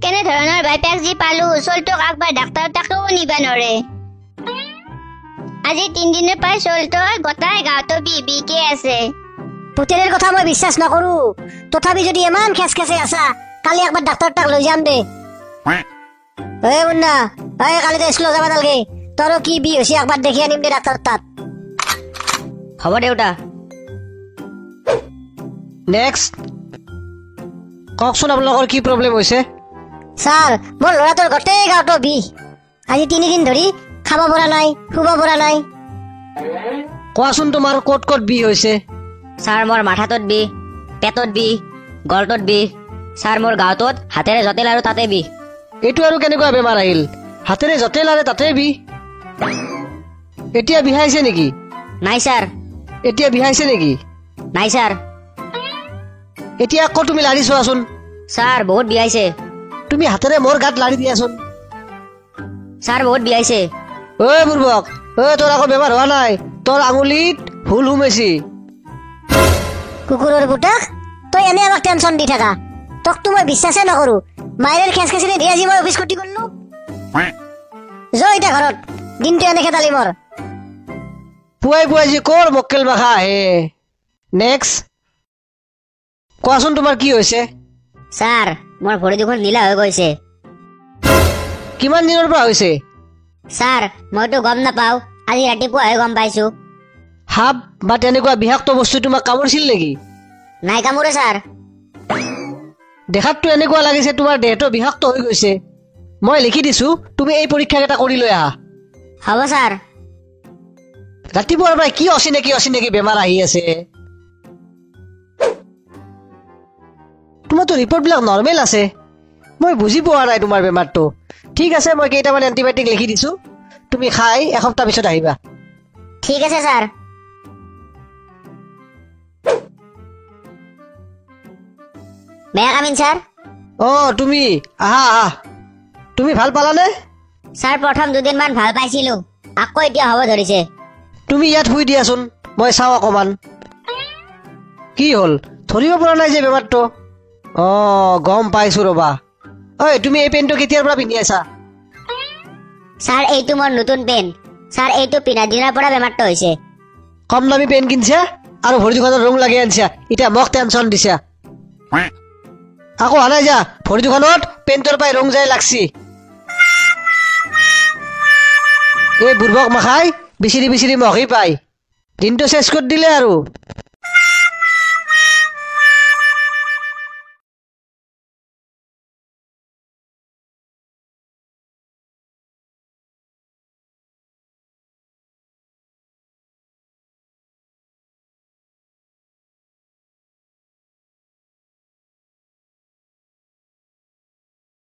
কেনে ধৰণৰ বাইপাক যি পালো চলটোক আকবাৰ ডাক্তৰ তাকেও নিবা নৰে আজি 3 দিনৰ পৰা চলটোৰ গোটাই গাঁৱতো বিকে আছে পুতেৰৰ কথা মই বিশ্বাস নকৰো তথাপি যদি ইমান খেচখেচে আছা কালি একবাৰ ডাক্তৰ তাক লৈ যাম দে এই মুন্না এই কালি তো স্কুল যাবা নালগে তোৰ কি বি হৈছে একবাৰ দেখি আনিম দে ডাক্তৰ তাত হ'ব দেউতা নেক্সট কওকচোন আপোনালোকৰ কি প্ৰব্লেম হৈছে স্যাৰ মোৰ ল'ৰাটোৰ গোটেই গাঁৱতো বিষ আজি 3 দিন ধৰি খাব পৰা নাই শুব পৰা নাই কোৱাচোন তোমাৰ ক'ত ক'ত বিষ হৈছে স্যাৰ মোৰ মাথাটোত বিষ পেটত বিষ গলটোত বিষ স্যাৰ মোৰ গাঁৱটোত হাতেৰে জটেল আৰু তাতে বিষ এইটো আৰু কেনেকুৱা বেমাৰ আহিল হাতেৰে জটেল আৰু তাতে বিষ এতিয়া বিষাইছে নেকি নাই স্যাৰ এতিয়া বিষাইছে নেকি নাই স্যাৰ এতিয়া আকৌ তুমি লাৰি চোৱাচোন স্যাৰ বহুত বিষাইছে তুমি হাতেৰে মোৰ গাত লাৰি দিয়াচোন স্যাৰ বহুত বিষাইছে ঐ বুৰ্বক তোৰ আকৌ বেমাৰ হোৱা নাই তোৰ আঙুলিত হুল সোমাইছি কুকুৰৰ পুতাক তই এনে আমাক টেনচন দি থাকা তোকতো মই বিশ্বাসে নকৰো মায়েৰ খেচখেচি দি আজি মই অফিচ ক্ষতি কৰিলো যা এতিয়া ঘৰত দিনটো এনে খেদালি মোৰ পুৱাই পুৱাই যি কৰ মক্কেল মাখা আহে নেক্সট কোৱাচোন তোমাৰ কি হৈছে স্যাৰ মোৰ ভৰি দুখন নীলা হৈ গৈছে কিমান দিনৰ পৰা হৈছে স্যাৰ মইতো গম নাপাওঁ আজি ৰাতিপুৱাহে গম পাইছো সাপ বা তেনেকুৱা বিষাক্ত বস্তু তোমাক কামুৰিছিল নেকি নাই কামোৰে স্যাৰ দেখাততো এনেকুৱা লাগিছে তোমাৰ দেহটো বিষাক্ত হৈ গৈছে মই লিখি দিছো তুমি এই পৰীক্ষা কেইটা কৰি লৈ আহা হ'ব স্যাৰ ৰাতিপুৱাৰ পৰা কি অচিনাকি বেমাৰ আহি আছে তোমাৰতো ৰিপৰ্ট বিলাক নৰ্মেল আছে মই বুজি পোৱা নাই তোমাৰ বেমাৰটো ঠিক আছে মই কেইটামান এণ্টিবায়টিক লিখি দিছো তুমি খাই এসপ্তাহ পিছত আহিবা ঠিক আছে স্যাৰ বেয়া কামিন স্যাৰ তুমি আহা তুমি ভাল পালানে স্যাৰ প্ৰথম 2 দিনমান ভাল পাইছিলো আকৌ এতিয়া হ'ব ধৰিছে তুমি ইয়াত শুই দিয়াচোন মই চাওঁ অকমান কি হ'ল ধৰিব পৰা নাই যে বেমাৰটো গম পাইছো ৰবা ঐ তুমি এই পেণ্টটো কেতিয়াৰ পৰা পিন্ধি আছা স্যাৰ এইটো মোৰ নতুন পেন স্যাৰ এইটো পিন্ধা দিনৰ পৰা বেমাৰটো হৈছে কম দামী পেন কিনছা আৰু ভৰি দুখনত ৰং লাগি আনছা এতিয়া মোক টেনচন দিছা আকৌ আনাই যা ভৰি দুখনত পেণ্টৰ পাই ৰং যাই লাগছি এই বুৰ্বক মাখাই বিচিৰি মহি পাই দিনটো চেচ কৰি দিলে আৰু